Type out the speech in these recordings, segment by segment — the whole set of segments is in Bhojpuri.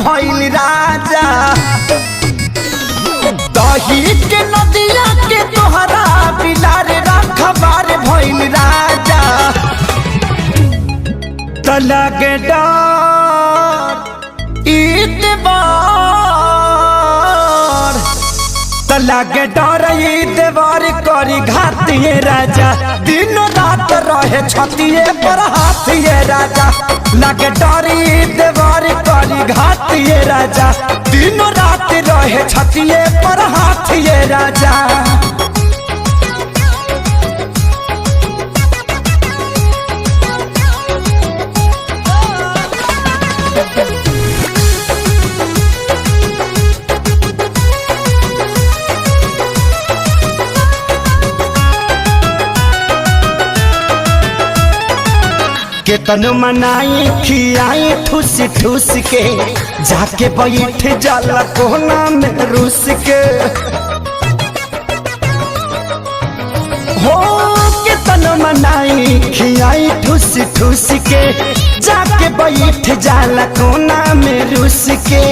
भइल राजा। दही के नदिया के तोहरा बिलार रखबार भइल राजा। लगे डर लगे डर देवर करी घातिए राजा। दिन रात रहे छतिए पर हाथिए राजा। लगे डर देवर करी घातिए राजा। दिन रात रहे छतिए पर हाथिए राजा। केतन मनाई खियाई ठूस ठूस के जाके बैठ जाला कोना में रूस के। हो केतन मनाई खियाई ठूस ठूस के जाके बैठ जाला कोना में रूस के।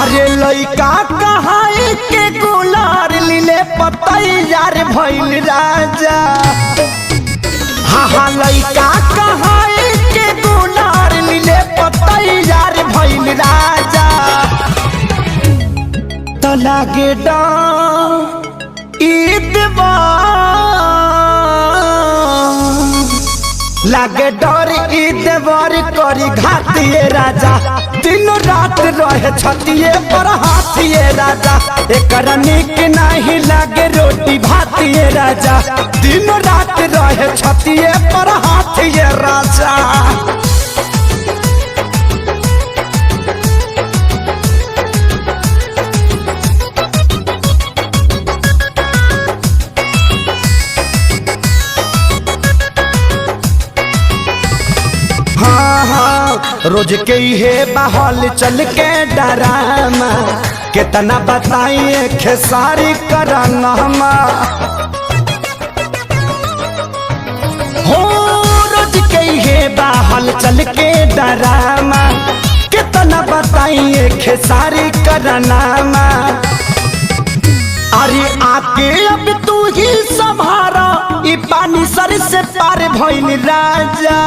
अरे लइका कहाई के गुलार लीले पतैयार भइल राजा। हाँ लइका कहाई के गुलार लीले पतैयार भइल राजा। तो लागे लागे डर देवर करी घातिए राजा। दिन रात रहे छतिए पर हाथिए राजा। एकरा निक नहीं लागे रोटी भातिए राजा। दिन रात रहे छतिए पर हाथिए राजा। रोज के हे बहल चल के डरामा कितना बताइए खेसारी कराना। हो रोज के हे बहल चल के डरामा कितना बताइए खेसारी कराना। अरे आके अब तू ही संभारा ई पानी सर से पार भइल राजा।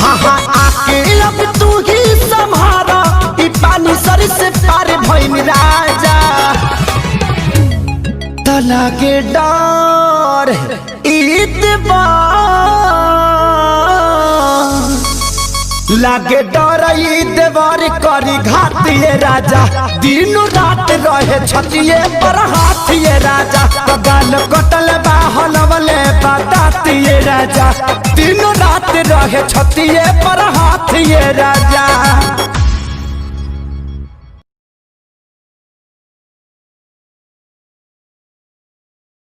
हाँ आके अब तू ही संभारा ई पानी सर से पार भइल राजा। तो लागे डर लागे डर देवर करी घातिए राजा। दिन रात रहे छतिए पर हाथिए राजा। गाल कटल बाहलवले बतातिए राजा। दिन रात रहे छतिए पर हाथिए राजा।